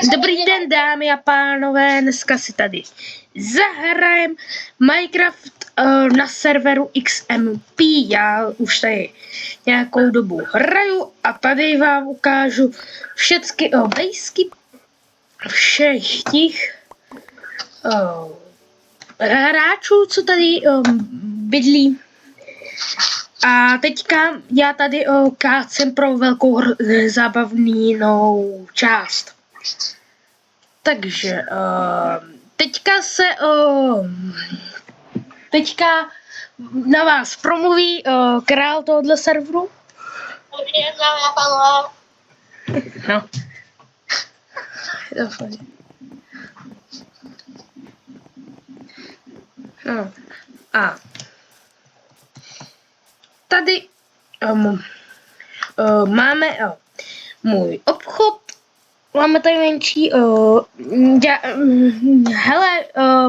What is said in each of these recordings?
Dobrý den, dámy a pánové, dneska si tady zahrajem Minecraft na serveru XMP. Já už tady nějakou dobu hraju a tady vám ukážu všechny obejsky všech těch hráčů, co tady bydlí. A teďka já tady kácem pro velkou zábavnou část. Takže teďka na vás promluví král tohohle serveru. Dobrý den, dámy a pánové. No. No. A tady máme můj obchod, máme tady menší, hele,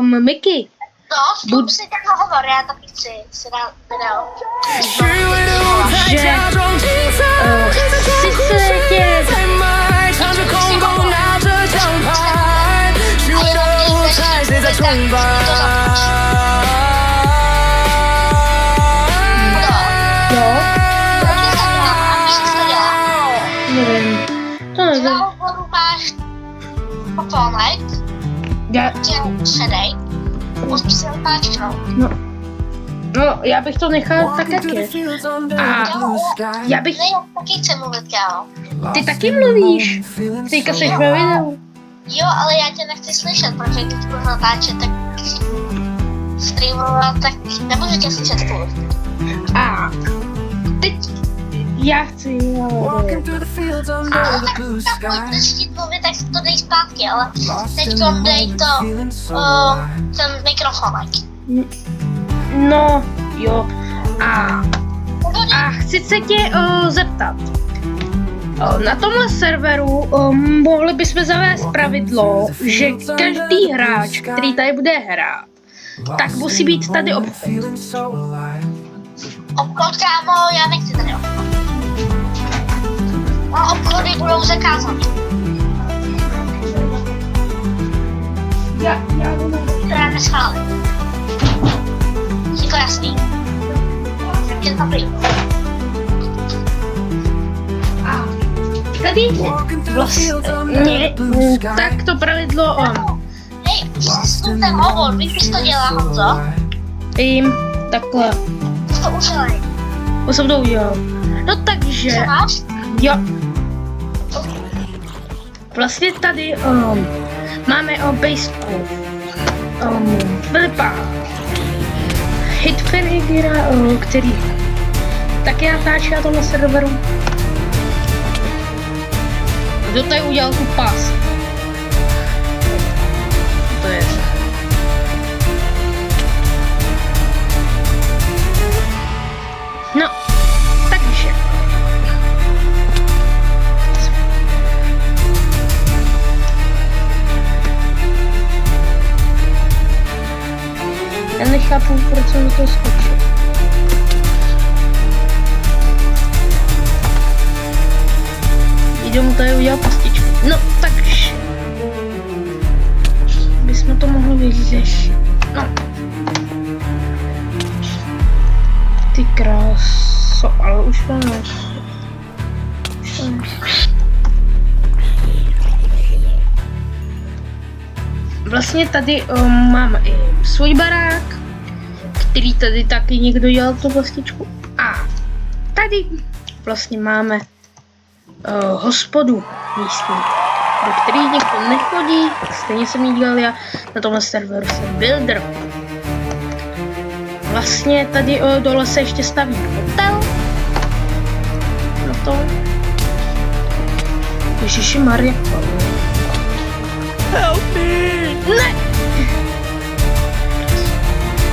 Miky. No, zkup si ten hovor, já taky chci si dát video. Že sice tě nevím, to nevím. Na hovoru máš poponek, tě šedej, musíš si ho táčknout. No, já bych to nechal tak, jak je. A já bych... Ne, já taky chci mluvit, kámo. Ty taky mluvíš? Teďka jsi ve videu. Jo, ale já tě nechci slyšet, protože když budu natáčet, tak streamovat, tak nemůžu tě slyšet furt. A teď já chci... Tak když ti mluvit, tak to dej zpátky, ale teď dej to, ten mikrofonek. No, jo. A chci se tě zeptat. Na tomhle serveru mohli bychom zavést pravidlo, že každý hráč, který tady bude hrát, tak musí být tady obchod. Obchod, kámo, já nechci tady obchod. A obchody budou zakázané. To já neschválím. Je to jasný? Tak je to dobrý. Tady vlastně, tak to pravidlo Hej, vystup ten hovor, víš, když to dělá, Honzo? jim takhle. To udělej. Už jsem to udělal. No takže, Co máš? jo. Vlastně tady máme bejsku Filipa Hitfenigera, který taky natáčí na tomhle serveru. Kdo tady udělal tu pas? To je... No, takže... Já nechápu, proč jsem do toho skočil. Jdu mu tady udělat pastičku. No, takže... bychom to mohli vyřešit. No. Ty kráso, ale už to ne. Vlastně tady mám i svůj barák, který tady taky někdo dělal tu pastičku. A tady vlastně máme hospodu místní, do který někdo nechodí, stejně jsem ji dělal já, na tomhle serveru jsem builder. Vlastně tady dole se ještě staví hotel. Na to. Ježišimarja. Help me! Ne!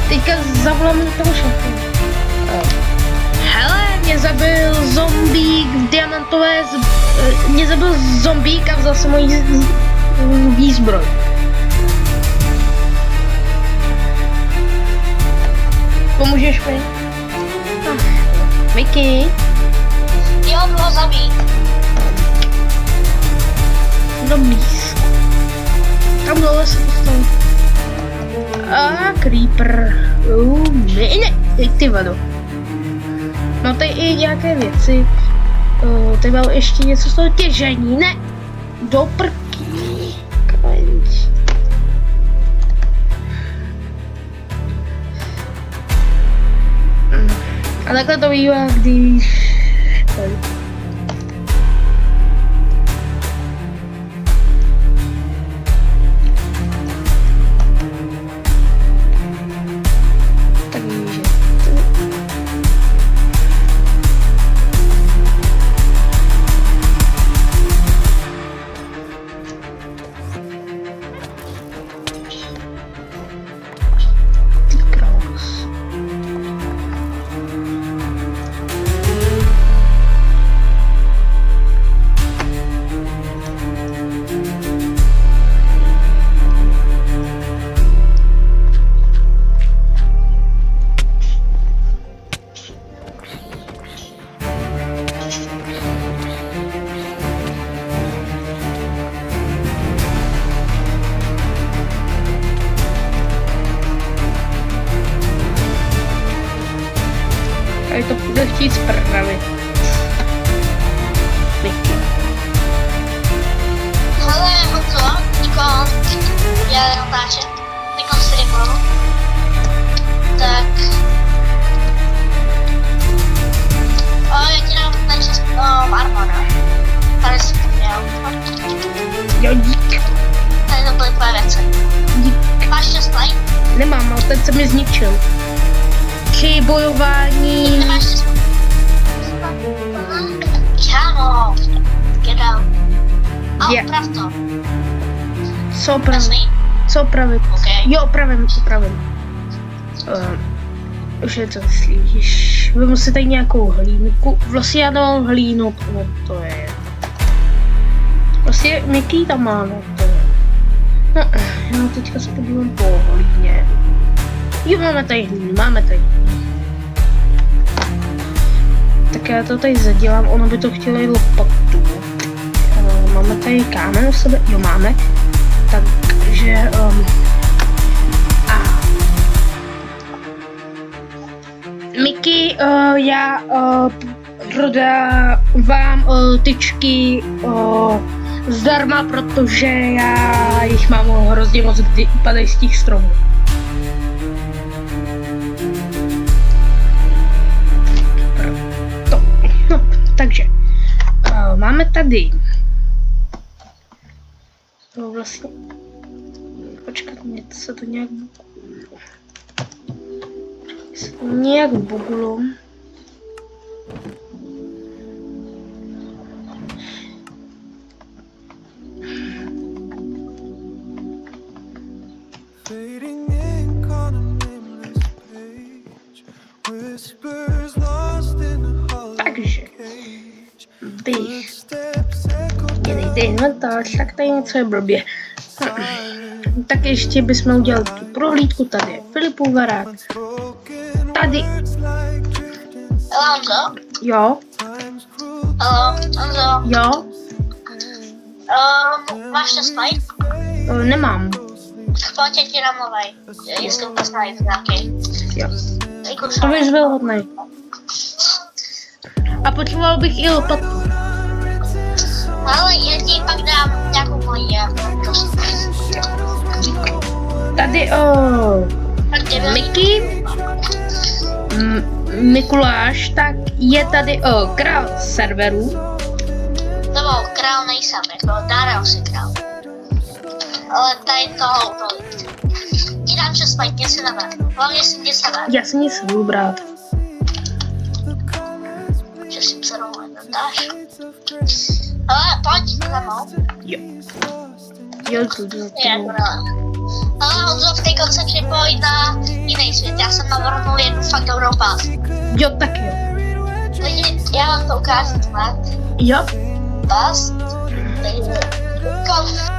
Teďka zavolám na toho šachu. Hele, mě zabil zombík v diamantové mě zabil zombík a vzal se mojí výzbroj. Pomůžeš mi? Miky? Jo, bylo zabít. Do blízko. tohle se dostanu. A creeper. Ne, ty vado. Mám tady i nějaké věci. Tady mám ještě něco z toho těžení, ne? Do prký. A takhle to bývá, když... Takže... Tady to bude chtít spravit. Hele, Honzo, Nikon, já natáčím, Nikon streamu, tak... já ti dám tady čas armora. Tady jsi to měl. Jo, dík. Tady to byly tvoje věci. Dík. Máš čas play? Nemám, ale ten se mi zničil. Při bojování... Nemáš čas play? Kámo, get out. A Je. oprav to. Co opravit? Nesmí? Co opravit? Okay. Jo, opravím. Už je to myslíš. Vemu si tady nějakou hlínku. Vlastně já nemám hlínu, no to je. Vlastně Mickey tam má, no to je. No, já teďka se podívám po hlíně. Jo, máme tady hlínu, máme tady. Tak já to tady zadělám, ono by to chtělo i lopatu. Máme tady kámen u sebe, jo máme. Takže, Mickey, já prodávám tyčky zdarma, protože já jich mám hrozně moc, kdy padají z těch stromů. No, takže, máme tady vlastně, počkat, mě se to nějak buglo. Takže bych dejte inventář, tak tady něco je blbě. Tak ještě bychom udělali tu prohlídku, tady je Filipův barák. Tady. Hello, Honzo. Jo. Hello, Honzo. Jo. Máš čas play? Nemám. Pojď, ti dám novej. Jestli vůbec najít nějaký. Jo. To bys byl hodnej. A potřeboval bych i lopatu. Ale já ti pak dám nějakou moji Tady Mickey, Mikuláš, tak je tady král serverů. Nebo král nejsem, jako Darel si král. Ale tady toho utolit. Ti dám čas mají, mě si neber. Hlavně si mě seber. Já si nic nebudu brát. Že si psal inventář. Ale pojď za mnou. Jo. Jo, to. Ale Honzo, v té konce připojit na jiný svět. Já jsem navrhnul jednu fakt dobrou pás. Jo, tak jo. Lidi, já vám to ukážu, tohle. Jo. Pás. Tady je. Golf.